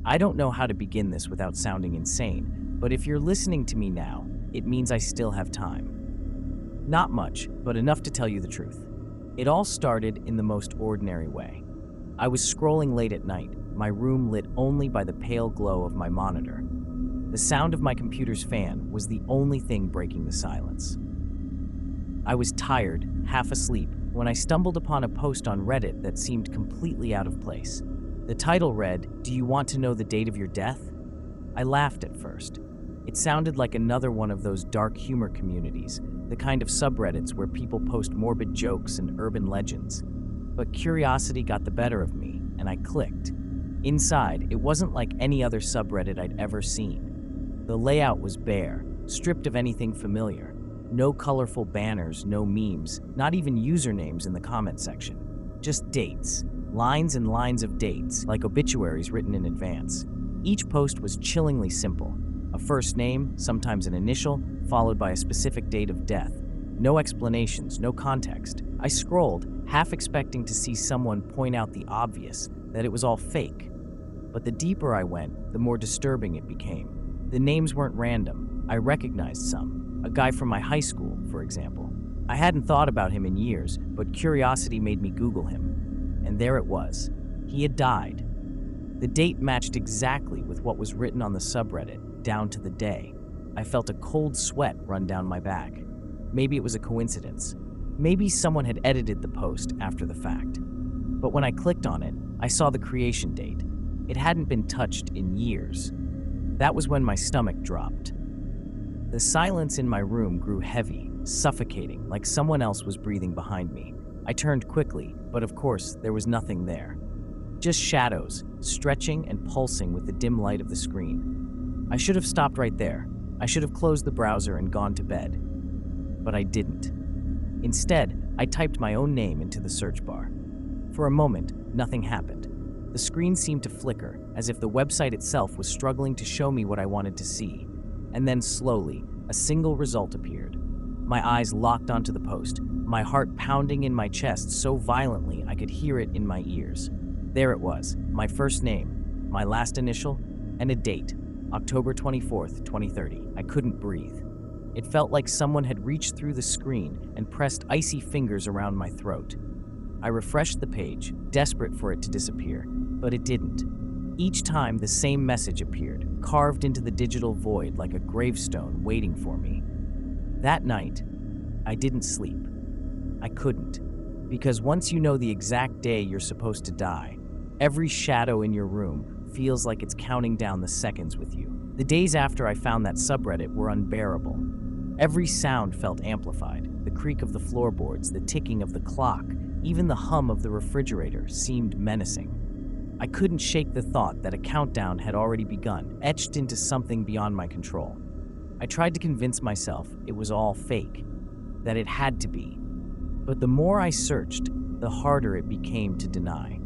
I don't know how to begin this without sounding insane, but if you're listening to me now, it means I still have time. Not much, but enough to tell you the truth. It all started in the most ordinary way. I was scrolling late at night, my room lit only by the pale glow of my monitor. The sound of my computer's fan was the only thing breaking the silence. I was tired, half asleep, when I stumbled upon a post on Reddit that seemed completely out of place. The title read, "Do you want to know the date of your death?" I laughed at first. It sounded like another one of those dark humor communities, the kind of subreddits where people post morbid jokes and urban legends. But curiosity got the better of me, and I clicked. Inside, it wasn't like any other subreddit I'd ever seen. The layout was bare, stripped of anything familiar. No colorful banners, no memes, not even usernames in the comment section. Just dates. Lines and lines of dates, like obituaries written in advance. Each post was chillingly simple. A first name, sometimes an initial, followed by a specific date of death. No explanations, no context. I scrolled, half expecting to see someone point out the obvious, that it was all fake. But the deeper I went, the more disturbing it became. The names weren't random. I recognized some. A guy from my high school, for example. I hadn't thought about him in years, but curiosity made me Google him. And there it was. He had died. The date matched exactly with what was written on the subreddit, down to the day. I felt a cold sweat run down my back. Maybe it was a coincidence. Maybe someone had edited the post after the fact. But when I clicked on it, I saw the creation date. It hadn't been touched in years. That was when my stomach dropped. The silence in my room grew heavy, suffocating, like someone else was breathing behind me. I turned quickly, but of course, there was nothing there. Just shadows, stretching and pulsing with the dim light of the screen. I should have stopped right there. I should have closed the browser and gone to bed. But I didn't. Instead, I typed my own name into the search bar. For a moment, nothing happened. The screen seemed to flicker, as if the website itself was struggling to show me what I wanted to see. And then slowly, a single result appeared. My eyes locked onto the post, my heart pounding in my chest so violently I could hear it in my ears. There it was, my first name, my last initial, and a date, October 24th, 2030. I couldn't breathe. It felt like someone had reached through the screen and pressed icy fingers around my throat. I refreshed the page, desperate for it to disappear, but it didn't. Each time, the same message appeared, carved into the digital void like a gravestone waiting for me. That night, I didn't sleep. I couldn't. Because once you know the exact day you're supposed to die, every shadow in your room feels like it's counting down the seconds with you. The days after I found that subreddit were unbearable. Every sound felt amplified. The creak of the floorboards, the ticking of the clock, even the hum of the refrigerator seemed menacing. I couldn't shake the thought that a countdown had already begun, etched into something beyond my control. I tried to convince myself it was all fake, that it had to be. But the more I searched, the harder it became to deny.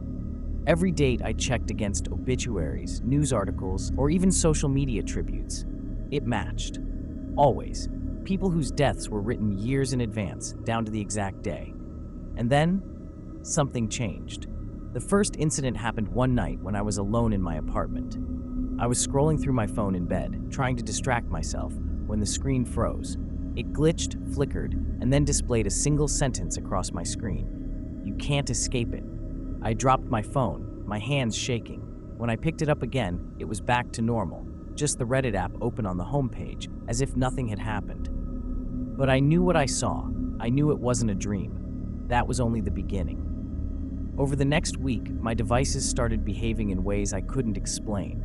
Every date I checked against obituaries, news articles, or even social media tributes. It matched. Always. People whose deaths were written years in advance, down to the exact day. And then, something changed. The first incident happened one night when I was alone in my apartment. I was scrolling through my phone in bed, trying to distract myself, when the screen froze. It glitched, flickered, and then displayed a single sentence across my screen. You can't escape it. I dropped my phone, my hands shaking. When I picked it up again, it was back to normal, just the Reddit app open on the homepage, as if nothing had happened. But I knew what I saw. I knew it wasn't a dream. That was only the beginning. Over the next week, my devices started behaving in ways I couldn't explain.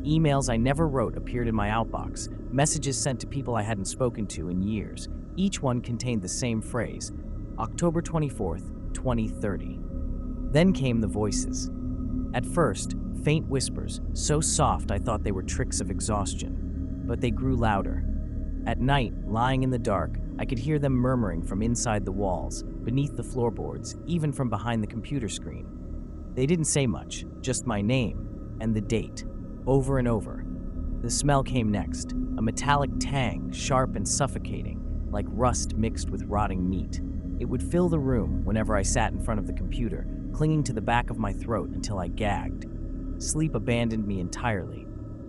Emails I never wrote appeared in my outbox, messages sent to people I hadn't spoken to in years. Each one contained the same phrase, October 24th, 2030. Then came the voices. At first, faint whispers, so soft I thought they were tricks of exhaustion. But they grew louder. At night, lying in the dark, I could hear them murmuring from inside the walls, beneath the floorboards, even from behind the computer screen. They didn't say much, just my name and the date, over and over. The smell came next, a metallic tang, sharp and suffocating, like rust mixed with rotting meat. It would fill the room whenever I sat in front of the computer, clinging to the back of my throat until I gagged. Sleep abandoned me entirely.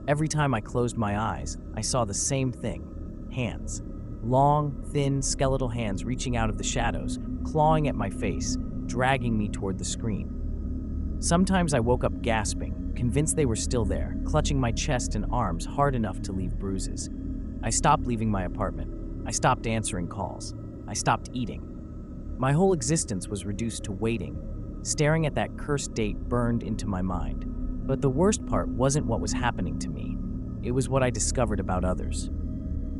Every time I closed my eyes, I saw the same thing. Hands. Long, thin, skeletal hands reaching out of the shadows, clawing at my face, dragging me toward the screen. Sometimes I woke up gasping, convinced they were still there, clutching my chest and arms hard enough to leave bruises. I stopped leaving my apartment. I stopped answering calls. I stopped eating. My whole existence was reduced to waiting, staring at that cursed date burned into my mind. But the worst part wasn't what was happening to me. It was what I discovered about others.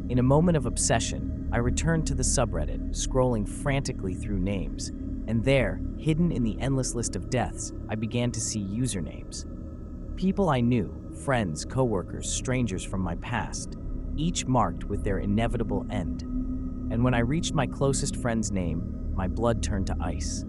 In a moment of obsession, I returned to the subreddit, scrolling frantically through names. And there, hidden in the endless list of deaths, I began to see usernames. People I knew, friends, coworkers, strangers from my past, each marked with their inevitable end. And when I reached my closest friend's name, my blood turned to ice.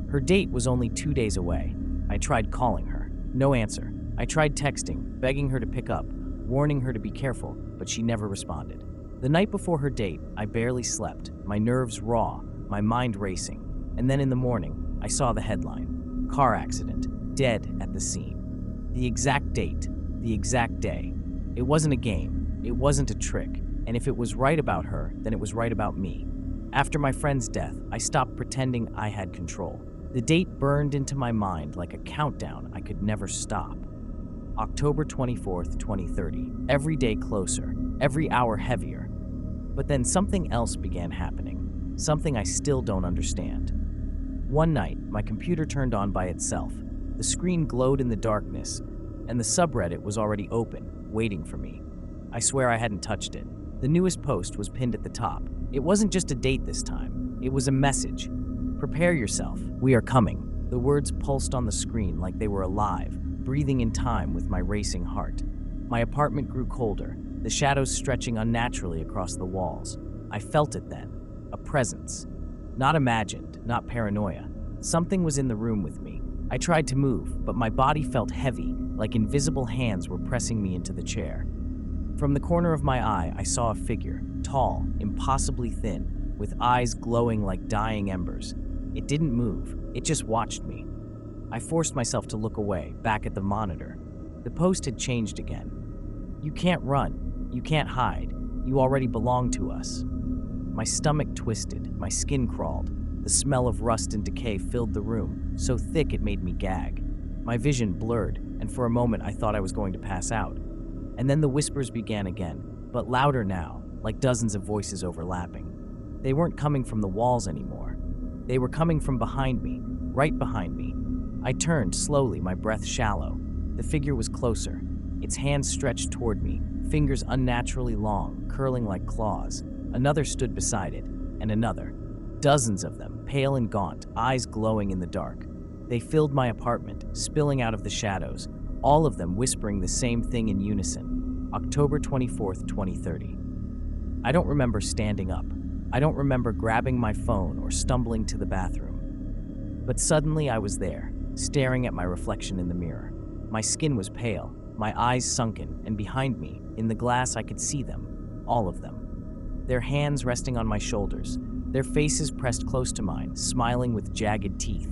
Her date was only 2 days away. I tried calling her. No answer. I tried texting, begging her to pick up, warning her to be careful, but she never responded. The night before her date, I barely slept, my nerves raw, my mind racing. And then in the morning, I saw the headline: car accident, dead at the scene. The exact date, the exact day. It wasn't a game, it wasn't a trick, and if it was right about her, then it was right about me. After my friend's death, I stopped pretending I had control. The date burned into my mind like a countdown I could never stop. October 24th, 2030. Every day closer, every hour heavier. But then something else began happening, something I still don't understand. One night, my computer turned on by itself. The screen glowed in the darkness, and the subreddit was already open, waiting for me. I swear I hadn't touched it. The newest post was pinned at the top. It wasn't just a date this time. It was a message. Prepare yourself. We are coming. The words pulsed on the screen like they were alive, breathing in time with my racing heart. My apartment grew colder, the shadows stretching unnaturally across the walls. I felt it then. A presence. Not imagined, not paranoia. Something was in the room with me. I tried to move, but my body felt heavy, like invisible hands were pressing me into the chair. From the corner of my eye, I saw a figure, tall, impossibly thin, with eyes glowing like dying embers. It didn't move, it just watched me. I forced myself to look away, back at the monitor. The post had changed again. You can't run, you can't hide, you already belong to us. My stomach twisted, my skin crawled. The smell of rust and decay filled the room, so thick it made me gag. My vision blurred, and for a moment I thought I was going to pass out. And then the whispers began again, but louder now, like dozens of voices overlapping. They weren't coming from the walls anymore. They were coming from behind me, right behind me. I turned slowly, my breath shallow. The figure was closer. Its hands stretched toward me, fingers unnaturally long, curling like claws. Another stood beside it, and another. Dozens of them, pale and gaunt, eyes glowing in the dark. They filled my apartment, spilling out of the shadows, all of them whispering the same thing in unison. October 24th, 2030. I don't remember standing up. I don't remember grabbing my phone or stumbling to the bathroom. But suddenly I was there, staring at my reflection in the mirror. My skin was pale, my eyes sunken, and behind me, in the glass I could see them, all of them. Their hands resting on my shoulders, their faces pressed close to mine, smiling with jagged teeth.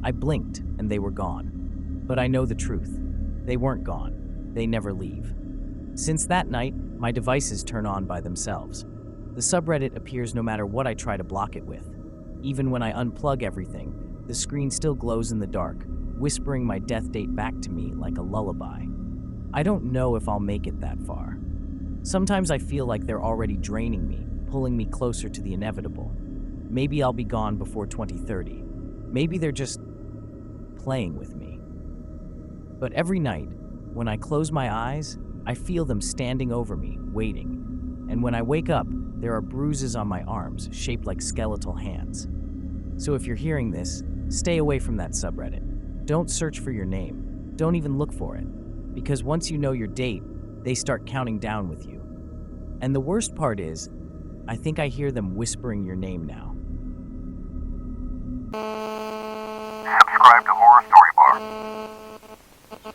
I blinked, and they were gone. But I know the truth. They weren't gone. They never leave. Since that night, my devices turn on by themselves. The subreddit appears no matter what I try to block it with. Even when I unplug everything, the screen still glows in the dark, whispering my death date back to me like a lullaby. I don't know if I'll make it that far. Sometimes I feel like they're already draining me, pulling me closer to the inevitable. Maybe I'll be gone before 2030. Maybe they're just playing with me. But every night, when I close my eyes, I feel them standing over me, waiting. And when I wake up, there are bruises on my arms, shaped like skeletal hands. So if you're hearing this, stay away from that subreddit. Don't search for your name. Don't even look for it. Because once you know your date, they start counting down with you. And the worst part is, I think I hear them whispering your name now. Subscribe to Horror Story Bar.